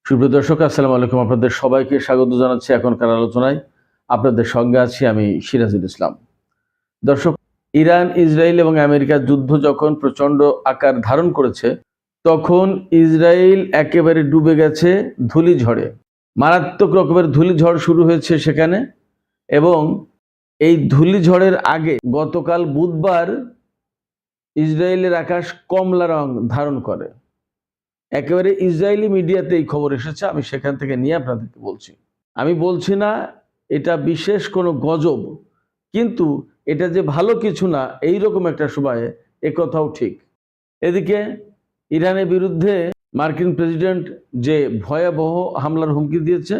সুপ্রিয় দর্শক, আসসালামু আলাইকুম। আপনাদের সবাইকে স্বাগত জানাচ্ছি এখনকার আলোচনায়। আপনাদের সঙ্গে আছি আমি সিরাজুল ইসলাম। দর্শক, ইরান, ইসরায়েল এবং আমেরিকার যুদ্ধ যখন প্রচণ্ড আকার ধারণ করেছে, তখন ইসরায়েল একেবারে ডুবে গেছে ধূলিঝড়ে। মারাত্মক রকমের ধূলিঝড় শুরু হয়েছে সেখানে, এবং এই ধূলিঝড়ের আগে গতকাল বুধবার ইসরায়েলের আকাশ কমলা রং ধারণ করে। একেবারে ইসরায়েলি মিডিয়াতে এই খবর এসেছে, আমি সেখান থেকে নিয়ে আপনাদেরকে বলছি। আমি বলছি না এটা বিশেষ কোনো গজব, কিন্তু এটা যে ভালো কিছু না এই রকম একটা সময়ে এ কথাও ঠিক। এদিকে ইরানের বিরুদ্ধে মার্কিন প্রেসিডেন্ট যে ভয়াবহ হামলার হুমকি দিয়েছে,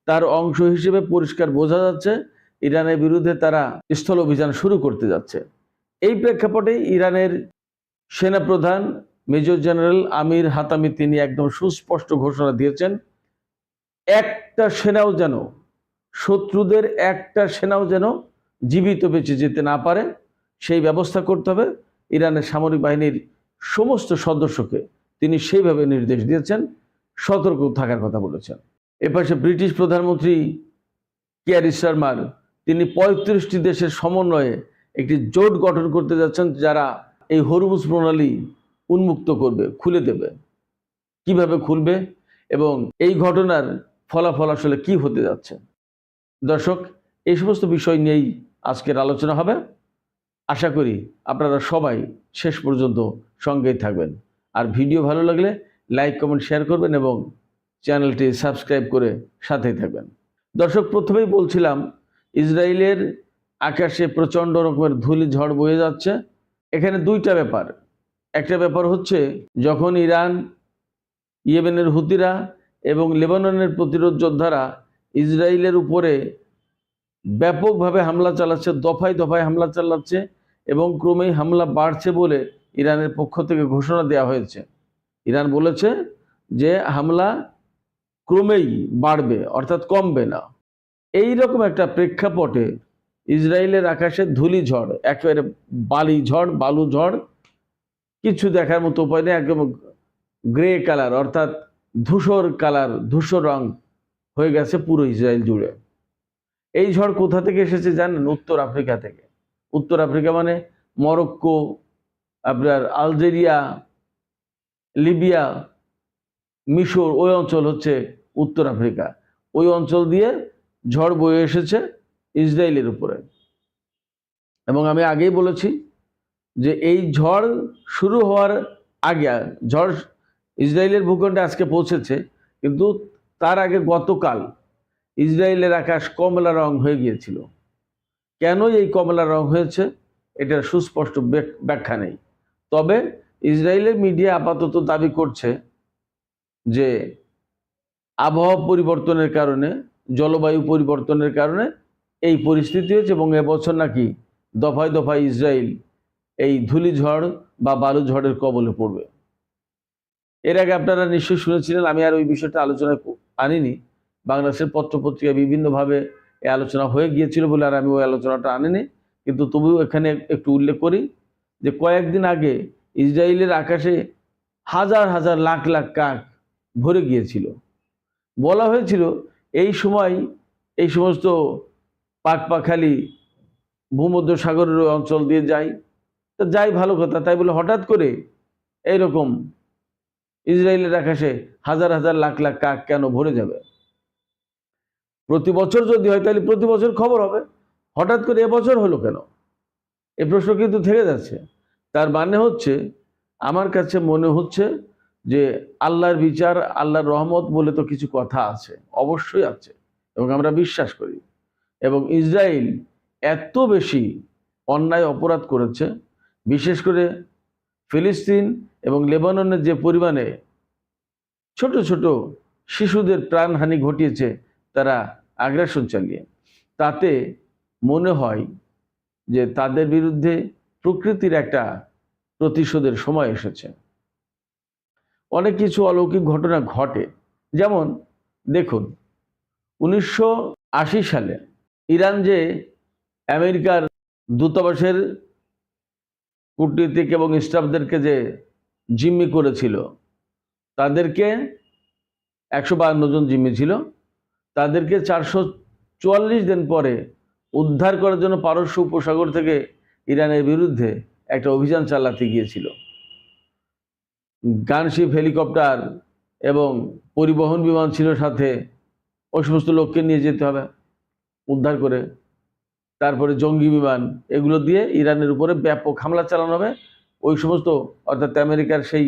তার অংশ হিসেবে পরিষ্কার বোঝা যাচ্ছে ইরানের বিরুদ্ধে তারা স্থল অভিযান শুরু করতে যাচ্ছে। এই প্রেক্ষাপটে ইরানের সেনাপ্রধান মেজর জেনারেল আমির হাতামি তিনি একদম সুস্পষ্ট ঘোষণা দিয়েছেন, একটা সেনাও যেন, শত্রুদের একটা সেনাও যেন জীবিত বেঁচে যেতে না পারে সেই ব্যবস্থা করতে হবে। ইরানের সামরিক বাহিনীর সমস্ত সদস্যকে তিনি সেইভাবে নির্দেশ দিয়েছেন, সতর্ক থাকার কথা বলেছেন। এপাশে ব্রিটিশ প্রধানমন্ত্রী কিয়ার স্টারমার তিনি ৩৫টি দেশের সমন্বয়ে একটি জোট গঠন করতে যাচ্ছেন, যারা এই হরমুজ প্রণালী উন্মুক্ত করবে, খুলে দেবে। কিভাবে খুলবে এবং এই ঘটনার ফলাফল আসলে কি হতে যাচ্ছে। দর্শক, এই সমস্ত বিষয় নিয়েই আজকের আলোচনা হবে। আশা করি আপনারা সবাই শেষ পর্যন্ত সঙ্গেই থাকবেন। আর ভিডিও ভালো লাগলে লাইক, কমেন্ট, শেয়ার করবেন এবং চ্যানেলটি সাবস্ক্রাইব করে সাথেই থাকবেন। দর্শক, প্রথমেই বলছিলাম ইসরায়েলের আকাশে প্রচণ্ড রকমের ধূলিঝড় বয়ে যাচ্ছে। এখানে দুইটা ব্যাপার। একটা ব্যাপার হচ্ছে যখন ইরান, ইয়েমেনের হুতিরা এবং লেবাননের প্রতিরোধ যোদ্ধারা ইসরায়েলের উপরে ব্যাপকভাবে হামলা চালাচ্ছে, দফায় দফায় হামলা চালাচ্ছে এবং ক্রমেই হামলা বাড়ছে বলে ইরানের পক্ষ থেকে ঘোষণা দেওয়া হয়েছে। ইরান বলেছে যে হামলা ক্রমেই বাড়বে, অর্থাৎ কমবে না। এই রকম একটা প্রেক্ষাপটে ইসরায়েলের আকাশে ধূলিঝড়, একেবারে বালু ঝড়, কিছু দেখার মতো উপায় নেই। একদম গ্রে কালার, অর্থাৎ ধূসর কালার, ধূসর রং হয়ে গেছে পুরো ইসরায়েল জুড়ে। এই ঝড় কোথা থেকে এসেছে জানেন? উত্তর আফ্রিকা থেকে। উত্তর আফ্রিকা মানে মরক্কো, আপনার আলজেরিয়া, লিবিয়া, মিশর, ওই অঞ্চল হচ্ছে উত্তর আফ্রিকা। ওই অঞ্চল দিয়ে ঝড় বয়ে এসেছে ইসরায়েলের উপরে। এবং আমি আগেই বলেছি যে এই ঝড় শুরু হওয়ার আগে, ঝড় ইসরায়েলের ভূখণ্ডে আজকে পৌঁছেছে, কিন্তু তার আগে গতকাল ইসরায়েলের আকাশ কমলা রং হয়ে গিয়েছিল। কেন এই কমলা রং হয়েছে এটার সুস্পষ্ট ব্যাখ্যা নেই। তবে ইসরায়েলের মিডিয়া আপাতত দাবি করছে যে আবহাওয়া পরিবর্তনের কারণে, জলবায়ু পরিবর্তনের কারণে এই পরিস্থিতি হয়েছে, এবং এবছর নাকি দফায় দফায় ইসরায়েল এই ধূলিঝড় বা বালুঝড়ের কবলে পড়বে। এর আগে আপনারা নিশ্চয়ই শুনেছিলেন, আমি আর ওই বিষয়টা আলোচনায় আনিনি। বাংলাদেশের পত্রপত্রিকায় বিভিন্নভাবে এই আলোচনা হয়ে গিয়েছিল বলে আর আমি ওই আলোচনাটা আনিনি, কিন্তু তবুও এখানে একটু উল্লেখ করি যে কয়েকদিন আগে ইসরায়েলের আকাশে হাজার হাজার লাখ লাখ কাক ভরে গিয়েছিল। বলা হয়েছিল এই সময় এই সমস্ত পাখপাখালি ভূমধ্য সাগরের অঞ্চল দিয়ে যায়, তা যাই, ভালো কথা। তাই বলে হঠাৎ করে এইরকম ইসরায়েলের আকাশে হাজার হাজার লাখ লাখ কাক কেন ভরে যাবে? প্রতি বছর যদি হয় তাহলে প্রতি বছর খবর হবে, হঠাৎ করে এবছর হলো কেন? এই প্রশ্ন কিন্তু থেকে যাচ্ছে। তার মানে হচ্ছে, আমার কাছে মনে হচ্ছে যে আল্লাহর বিচার, আল্লাহর রহমত বলে তো কিছু কথা আছে, অবশ্যই আছে, এবং আমরা বিশ্বাস করি। এবং ইসরায়েল এত বেশি অন্যায় অপরাধ করেছে, বিশেষ করে ফিলিস্তিন এবং লেবাননের যে পরিমাণে ছোট ছোট শিশুদের প্রাণহানি ঘটিয়েছে তারা আগ্রাসন চালিয়ে, তাতে মনে হয় যে তাদের বিরুদ্ধে প্রকৃতির একটা প্রতিশোধের সময় এসেছে। অনেক কিছু অলৌকিক ঘটনা ঘটে। যেমন দেখুন, 1980 সালে ইরান যে আমেরিকার দূতাবাসের কূটনীতিক এবং স্টাফদেরকে যে জিম্মি করেছিল, তাদেরকে 152 জন জিম্মি ছিল, তাদেরকে 444 দিন পরে উদ্ধার করার জন্য পারস্য উপসাগর থেকে ইরানের বিরুদ্ধে একটা অভিযান চালাতে গিয়েছিল। গানশিপ, হেলিকপ্টার এবং পরিবহন বিমান ছিল সাথে। ওই সমস্ত লোককে নিয়ে যেতে হবে উদ্ধার করে, তারপরে জঙ্গি বিমান, এগুলো দিয়ে ইরানের উপরে ব্যাপক হামলা চালানো হবে। ওই সমস্ত অর্থাৎ আমেরিকার সেই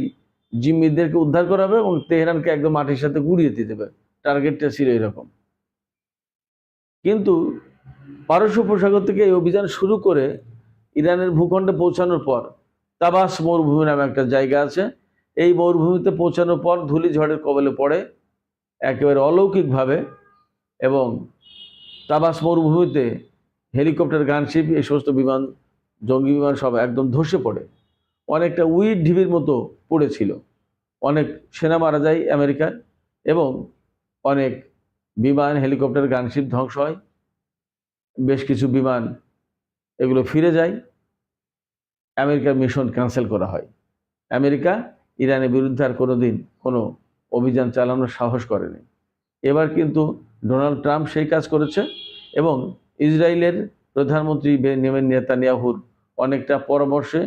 জিম্মিদেরকে উদ্ধার করা হবে এবং তেহরানকে একদম মাটির সাথে গুঁড়িয়ে দিতে হবে। টার্গেটটা ছিল এরকম। কিন্তু পারস্য উপসাগর থেকে এই অভিযান শুরু করে ইরানের ভূখণ্ডে পৌঁছানোর পর তাবাস মরুভূমি নামে একটা জায়গা আছে। এই মরুভূমিতে পৌঁছানোর পর ধূলিঝড়ের কবলে পড়ে একেবারে অলৌকিকভাবে, এবং তাবাস মরুভূমিতে হেলিকপ্টার, গানশিপ, এই সমস্ত বিমান, জঙ্গি বিমান সব একদম ধসে পড়ে। অনেকটা উইড ঢিবির মতো পড়েছিল। অনেক সেনা মারা যায় আমেরিকার, এবং অনেক বিমান, হেলিকপ্টার, গানশিপ ধ্বংস হয়। বেশ কিছু বিমান এগুলো ফিরে যায়। আমেরিকার মিশন ক্যান্সেল করা হয়। আমেরিকা ইরানের বিরুদ্ধে আর কোনোদিন কোনো অভিযান চালানোর সাহস করেনি। এবার কিন্তু ডোনাল্ড ট্রাম্প সেই কাজ করেছে, এবং ইসরায়েলের প্রধানমন্ত্রী বেনিয়ামিন নেতানিয়াহুর অনেকটা পরামর্শে,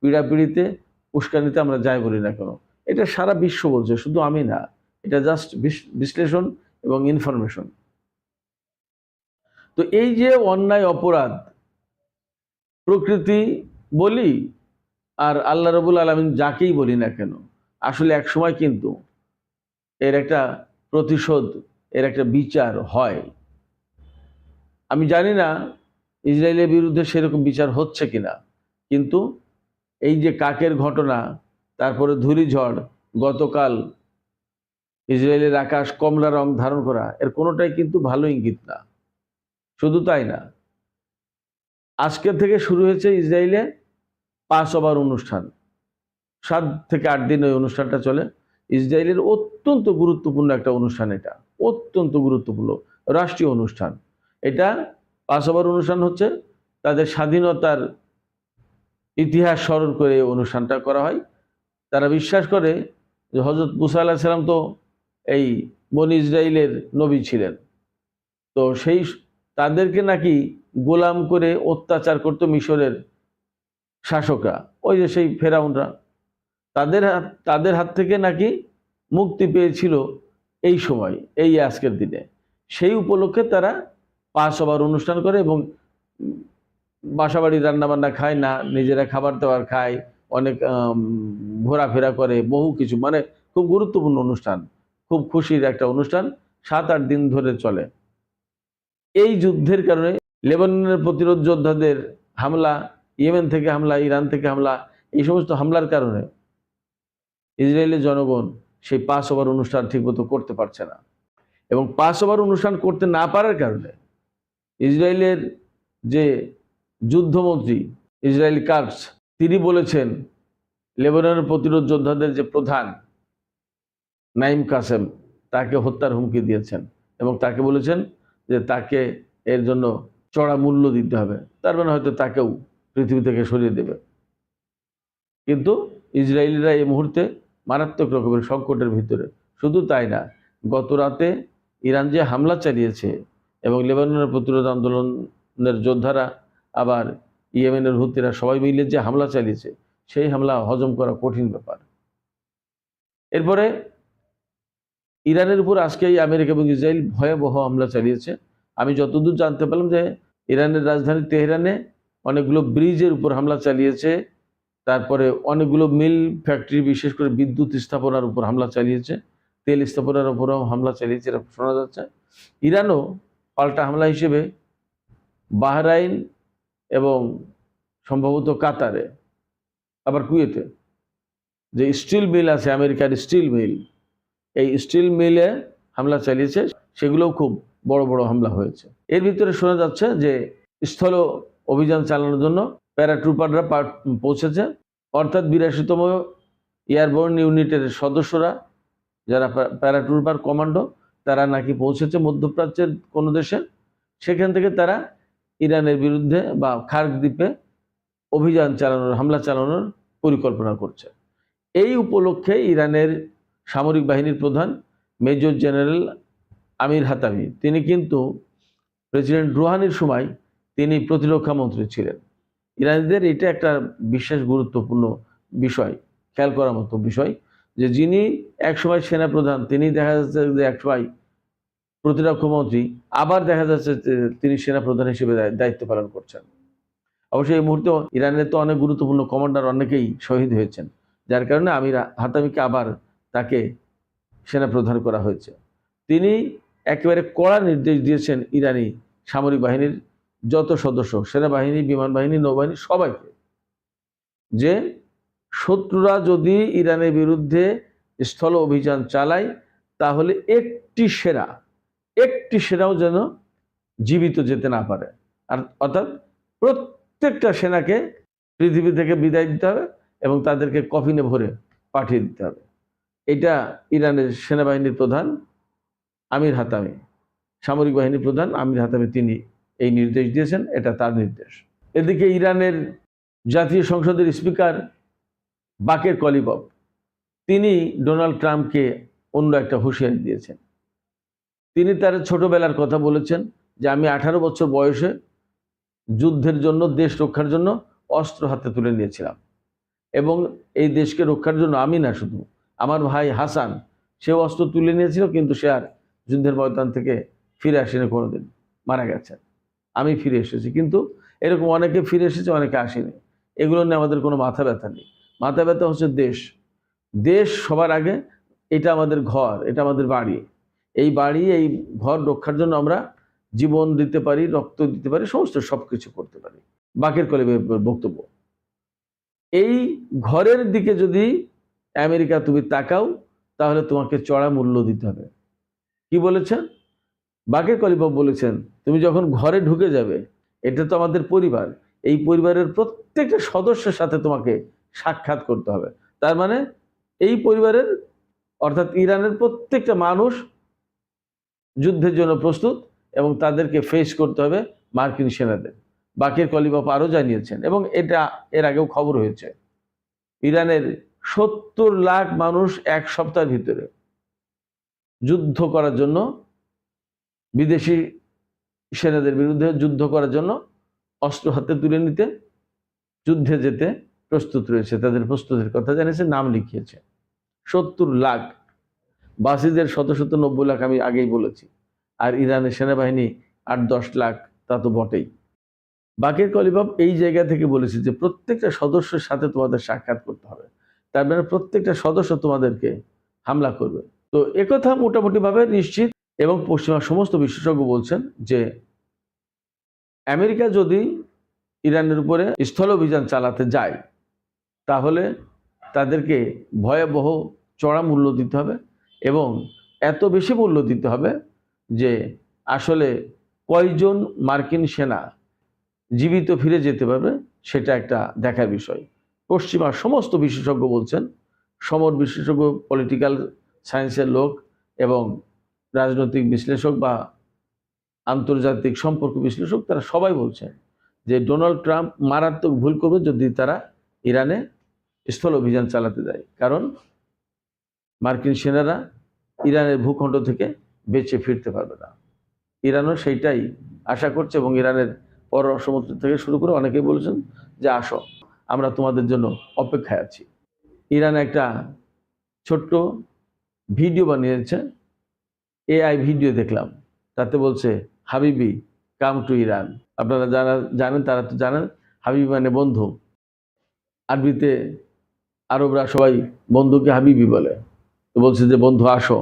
পীড়াপিড়িতে, উস্কানিতে আমরা যাই বলি না কেন, এটা সারা বিশ্ব বলছে, শুধু আমি না। এটা জাস্ট বিশ্লেষণ এবং ইনফরমেশন। তো এই যে অন্যায়, অপরাধ, প্রকৃতি বলি আর আল্লাহ রাব্বুল আলামিন যাকেই বলি না কেন, আসলে এক সময় কিন্তু এর একটা প্রতিশোধ, এর একটা বিচার হয়। আমি জানি না ইসরায়েলের বিরুদ্ধে সেরকম বিচার হচ্ছে কিনা, কিন্তু এই যে কাকের ঘটনা, তারপরে ধূলিঝড়, গতকাল ইসরায়েলের আকাশ কমলা রং ধারণ করা, এর কোনোটাই কিন্তু ভালো ইঙ্গিত না। শুধু তাই না, আজকে থেকে শুরু হয়েছে ইসরায়েলে পাস ওভার অনুষ্ঠান। 7 থেকে 8 দিন ওই অনুষ্ঠানটা চলে। ইসরায়েলের অত্যন্ত গুরুত্বপূর্ণ একটা অনুষ্ঠান, এটা অত্যন্ত গুরুত্বপূর্ণ রাষ্ট্রীয় অনুষ্ঠান। এটা পাস ওভার অনুষ্ঠান হচ্ছে, তাদের স্বাধীনতার ইতিহাস স্মরণ করে এই অনুষ্ঠানটা করা হয়। তারা বিশ্বাস করে যে হযরত মুসা আলাইহিস সালাম তো এই বনি ইসরায়েলের নবী ছিলেন। তো সেই তাদেরকে নাকি গোলাম করে অত্যাচার করত মিশরের শাসকরা, ওই যে সেই ফেরাউনরা, তাদের হাত থেকে নাকি মুক্তি পেয়েছিল এই সময়, এই আজকের দিনে। সেই উপলক্ষে তারা পাস ওভার অনুষ্ঠান করে, এবং বাসাবাড়ি রান্নাবান্না খায় না, নিজেরা খাবার দাবার খায়, অনেক ঘোরাফেরা করে, বহু কিছু, মানে খুব গুরুত্বপূর্ণ অনুষ্ঠান, খুব খুশির একটা অনুষ্ঠান। 7-8 দিন ধরে চলে। এই যুদ্ধের কারণে লেবাননের প্রতিরোধ যোদ্ধাদের হামলা, ইয়েমেন থেকে হামলা, ইরান থেকে হামলা, এই সমস্ত হামলার কারণে ইসরায়েলের জনগণ সেই পাস ওভার অনুষ্ঠান ঠিকমতো করতে পারছে না। এবং পাস ওভার অনুষ্ঠান করতে না পারার কারণে ইসরায়েলের যে যুদ্ধমন্ত্রী ইসরায়েল কাটস, তিনি বলেছেন লেবাননের প্রতিরোধ যোদ্ধাদের যে প্রধান নাইম কাসেম, তাকে হত্যার হুমকি দিয়েছেন, এবং তাকে বলেছেন যে তাকে এর জন্য চড়া মূল্য দিতে হবে, তার মানে হয়তো তাকেও পৃথিবী থেকে সরিয়ে দেবে। কিন্তু ইসরায়েলিরা এই মুহূর্তে মারাত্মক রকমের সংকটের ভিতরে। শুধু তাই না, গত রাতে ইরান যে হামলা চালিয়েছে, এবং লেবাননের প্রতিরোধ আন্দোলনের যোদ্ধারা, আবার ইয়েমেনের হুতিরা সবাই মিলে যে হামলা চালিয়েছে, সেই হামলা হজম করা কঠিন ব্যাপার। এরপরে ইরানের উপর আজকে আমেরিকা এবং ইসরায়েল ভয়াবহ হামলা চালিয়েছে। আমি যতদূর জানতে পারলাম যে ইরানের রাজধানী তেহরানে অনেকগুলো ব্রিজের উপর হামলা চালিয়েছে, তারপরে অনেকগুলো মিল, ফ্যাক্টরি, বিশেষ করে বিদ্যুৎ স্থাপনার উপর হামলা চালিয়েছে, তেল স্থাপনার উপরও হামলা চালিয়েছে, এটা শোনা যাচ্ছে। ইরানও পাল্টা হামলা হিসেবে বাহরাইন এবং সম্ভবত কাতারে, আবার কুয়েতে যে স্টিল মিল আছে, আমেরিকার স্টিল মিল, এই স্টিল মিলে হামলা চালিয়েছে। সেগুলোও খুব বড় বড় হামলা হয়েছে। এর ভিতরে শোনা যাচ্ছে যে স্থল অভিযান চালানোর জন্য প্যারাট্রুপাররা পৌঁছেছে, অর্থাৎ 82তম এয়ারবোর্ন ইউনিটের সদস্যরা, যারা প্যারাট্রুপার কমান্ডো, তারা নাকি পৌঁছেছে মধ্যপ্রাচ্যের কোনো দেশে। সেখান থেকে তারা ইরানের বিরুদ্ধে বা খার্ক দ্বীপে অভিযান চালানোর, হামলা চালানোর পরিকল্পনা করছে। এই উপলক্ষে ইরানের সামরিক বাহিনীর প্রধান মেজর জেনারেল আমির হাতামি, তিনি কিন্তু প্রেসিডেন্ট রুহানির সময় তিনি প্রতিরক্ষা মন্ত্রী ছিলেন। ইরানিদের এটা একটা বিশেষ গুরুত্বপূর্ণ বিষয়, খেয়াল করার মতো বিষয়, যে যিনি একসময় সেনাপ্রধান তিনি দেখা যাচ্ছে যে একসময় প্রতিরক্ষা মন্ত্রী, আবার দেখা যাচ্ছে যে তিনি সেনাপ্রধান হিসেবে দায়িত্ব পালন করছেন। অবশ্যই এই মুহূর্তে ইরানের তো অনেক গুরুত্বপূর্ণ কমান্ডার অনেকেই শহীদ হয়েছেন, যার কারণে আমির হাতামিকে আবার তাকে সেনাপ্রধান করা হয়েছে। তিনি একেবারে কড়া নির্দেশ দিয়েছেন ইরানি সামরিক বাহিনীর যত সদস্য, সেনাবাহিনী, বিমান বাহিনী, নৌবাহিনী, সবাইকে, যে শত্রুরা যদি ইরানের বিরুদ্ধে স্থল অভিযান চালায় তাহলে একটি সেনাও যেন জীবিত যেতে না পারে। আর অর্থাৎ প্রত্যেকটা সেনাকে পৃথিবী থেকে বিদায় দিতে হবে এবং তাদেরকে কফিনে ভরে পাঠিয়ে দিতে হবে। এটা ইরানের সেনাবাহিনীর প্রধান আমির হাতামি, সামরিক বাহিনীর প্রধান আমির হাতামি, তিনি এই নির্দেশ দিয়েছেন, এটা তার নির্দেশ। এদিকে ইরানের জাতীয় সংসদের স্পিকার বাকের কলিবফ, তিনি ডোনাল্ড ট্রাম্পকে অন্য একটা হুঁশিয়ারি দিয়েছেন। তিনি তার ছোটবেলার কথা বলেছেন যে আমি 18 বছর বয়সে যুদ্ধের জন্য, দেশ রক্ষার জন্য অস্ত্র হাতে তুলে নিয়েছিলাম এবং এই দেশকে রক্ষার জন্য আমি না, শুধু আমার ভাই হাসান, সেও অস্ত্র তুলে নিয়েছিল, কিন্তু সে আর যুদ্ধের ময়দান থেকে ফিরে আসেনি, কোনোদিন মারা গেছে। আমি ফিরে এসেছি, কিন্তু এরকম অনেকে ফিরে এসেছে, অনেকে আসেনি। এগুলো নিয়ে আমাদের কোনো মাথা ব্যথা নেই। মাথা ব্যথা হচ্ছে দেশ সবার আগে। এটা আমাদের ঘর, এটা আমাদের বাড়ি। এই বাড়ি, এই ঘর রক্ষার জন্য আমরা জীবন দিতে পারি, রক্ত দিতে পারি, সমস্ত সবকিছু করতে পারি। বাকের কলিবফের বক্তব্য। এই ঘরের দিকে যদি আমেরিকা তুমি তাকাও তাহলে তোমাকে চড়া মূল্য দিতে হবে। কি বলেছেন বাকের কলিবফ? বলেছেন তুমি যখন ঘরে ঢুকে যাবে, এটা তো আমাদের পরিবার, এই পরিবারের প্রত্যেকটা সদস্যের সাথে তোমাকে সাক্ষাৎ করতে হবে। তার মানে এই পরিবারের, অর্থাৎ ইরানের প্রত্যেকটা মানুষ যুদ্ধের জন্য প্রস্তুত এবং তাদেরকে ফেস করতে হবে মার্কিন সেনাদের। বাকের কলিবফ আরও জানিয়েছেন, এবং এটা এর আগেও খবর হয়েছে, ইরানের 70 লাখ মানুষ এক সপ্তাহের ভিতরে যুদ্ধ করার জন্য, বিদেশি সেনাদের বিরুদ্ধে যুদ্ধ করার জন্য অস্ত্র হাতে তুলে নিতে, যুদ্ধে যেতে প্রস্তুত রয়েছে। তাদের প্রস্তুতির কথা জানিয়েছে, নাম লিখিয়েছে 70 লাখ। বাসিদের শত 90 লাখ আমি আগেই বলেছি, আর ইরানের সেনাবাহিনী 8-10 লাখ, তা তো বটেই। বাকের কলিবফ এই জায়গা থেকে বলেছে যে প্রত্যেকটা সদস্যের সাথে তোমাদের সাক্ষাৎ করতে হবে, তার মানে প্রত্যেকটা সদস্য তোমাদেরকে হামলা করবে। তো একথা মোটামুটিভাবে নিশ্চিত, এবং পশ্চিমা সমস্ত বিশেষজ্ঞ বলছেন যে আমেরিকা যদি ইরানের উপরে স্থল অভিযান চালাতে যায় তাহলে তাদেরকে ভয়াবহ চড়া মূল্য দিতে হবে, এবং এত বেশি মূল্য দিতে হবে যে আসলে কয়জন মার্কিন সেনা জীবিত ফিরে যেতে পারবে সেটা একটা দেখার বিষয়। পশ্চিমা সমস্ত বিশেষজ্ঞ বলছেন, সমর বিশেষজ্ঞ, পলিটিক্যাল সায়েন্সের লোক এবং রাজনৈতিক বিশ্লেষক বা আন্তর্জাতিক সম্পর্ক বিশ্লেষক, তারা সবাই বলছেন যে ডোনাল্ড ট্রাম্প মারাত্মক ভুল করবে যদি তারা ইরানে স্থল অভিযান চালাতে যায়, কারণ মার্কিন সেনারা ইরানের ভূখণ্ড থেকে বেঁচে ফিরতে পারবে না। ইরানও সেইটাই আশা করছে, এবং ইরানের পররাষ্ট্র মন্ত্রী থেকে শুরু করে অনেকেই বলেছেন যে আসো, আমরা তোমাদের জন্য অপেক্ষায় আছি। ইরান একটা ছোট্ট ভিডিও বানিয়েছে, এআই ভিডিও দেখলাম, তাতে বলছে হাবিবি কাম টু ইরান। আপনারা যারা জানেন তারা তো জানেন, হাবিবি মানে বন্ধু। আরবিতে আরবরা সবাই বন্ধুকে হাবিবি বলে। তো বলছে যে বন্ধু আসো,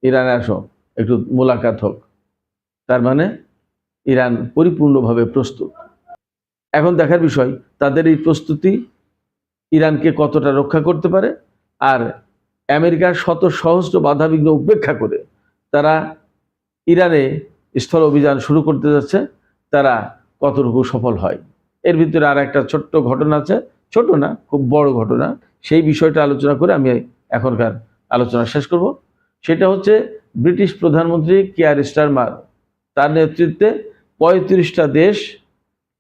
ইরানে আসো, একটু মোলাকাত হোক। তার মানে ইরান পরিপূর্ণভাবে প্রস্তুত। এখন দেখার বিষয় তাদের এই প্রস্তুতি ইরানকে কতটা রক্ষা করতে পারে, আর আমেরিকার শত সহস্র বাধাবিঘ্ন উপেক্ষা করে তারা ইরানে স্থল অভিযান শুরু করতে যাচ্ছে, তারা কতটুকু সফল হয়। এর ভিতরে আর একটা ছোট্ট ঘটনা আছে, ছোট না, খুব বড় ঘটনা। সেই বিষয়টা আলোচনা করে আমি এখনকার আলোচনা শেষ করব। সেটা হচ্ছে ব্রিটিশ প্রধানমন্ত্রী কিয়ার স্টারমার, তার নেতৃত্বে 35টা দেশ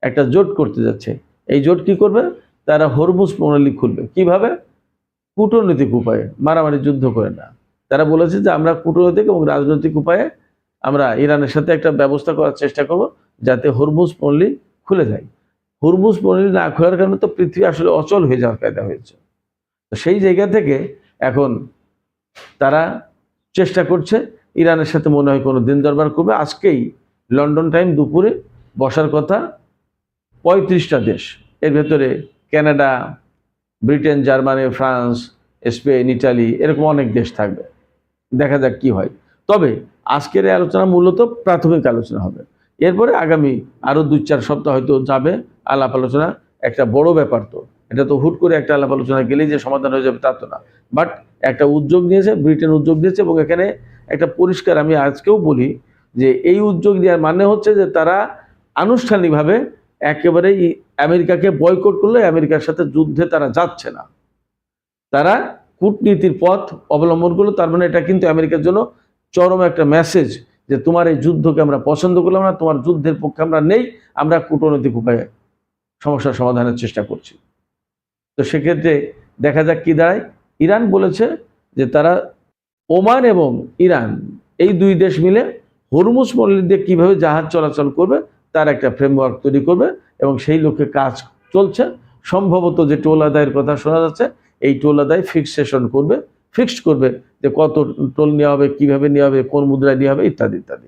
একটা জোট করতে যাচ্ছে। এই জোট কি করবে? তারা হরমুজ প্রণালী খুলবে। কিভাবে? কূটনৈতিক উপায়ে, মারামারি যুদ্ধ করে না। তারা বলেছে যে আমরা কূটনৈতিক এবং রাজনৈতিক উপায়ে আমরা ইরানের সাথে একটা ব্যবস্থা করার চেষ্টা করব যাতে হরমুজ পল্লী খুলে যায়। হরমুজ পল্লী না খোলার কারণে তো পৃথিবী আসলে অচল হয়ে যাওয়ার কায়দা হয়েছে। তো সেই জায়গা থেকে এখন তারা চেষ্টা করছে ইরানের সাথে মনে হয় কোনো দিন দরবার করবে। আজকেই লন্ডন টাইম দুপুরে বসার কথা 35টা দেশ, এর ভেতরে Canada, Britain, Germany, France, Spain, Italy, এরকম অনেক দেশ থাকবে। দেখা যাক কি হয়। তবে আজকের এই আলোচনা মূলত প্রাথমিক আলোচনা হবে। এরপরে আগামী আরও 2-4 সপ্তাহ হয়তো যাবে আলাপ আলোচনা। একটা বড় ব্যাপার তো, এটা তো হুট করে একটা আলাপ আলোচনা গেলেই যে সমাধান হয়ে যাবে তা তো না। বাট একটা উদ্যোগ নিয়েছে, ব্রিটেন উদ্যোগ নিয়েছে, এবং এখানে একটা পরিষ্কার আমি আজকেও বলি যে এই উদ্যোগ নেওয়ার মানে হচ্ছে যে তারা আনুষ্ঠানিকভাবে একেবারেই আমেরিকাকে বয়কট করলে আমেরিকার সাথে যুদ্ধে তারা যাচ্ছে না, তারা কূটনীতির পথ অবলম্বন করলো। তার মানে এটা কিন্তু আমেরিকার জন্য চরম একটা মেসেজ যে তোমার এই যুদ্ধকে আমরা পছন্দ করলাম না, তোমার যুদ্ধের পক্ষে আমরা নেই, আমরা কূটনৈতিক উপায়ে সমস্যার সমাধানের চেষ্টা করছি। তো সেক্ষেত্রে দেখা যাক কি দাঁড়ায়। ইরান বলেছে যে তারা ওমান এবং ইরান এই 2 দেশ মিলে হরমুজ পল্লী দিয়ে কীভাবে জাহাজ চলাচল করবে তার একটা ফ্রেমওয়ার্ক তৈরি করবে, এবং সেই লক্ষ্যে কাজ চলছে। সম্ভবত যে টোল আদায়ের কথা শোনা যাচ্ছে, এই টোল আদায় ফিক্সড করবে যে কত টোল নেওয়া হবে, কীভাবে নেওয়া হবে, কোন মুদ্রায় নেওয়া হবে, ইত্যাদি ইত্যাদি।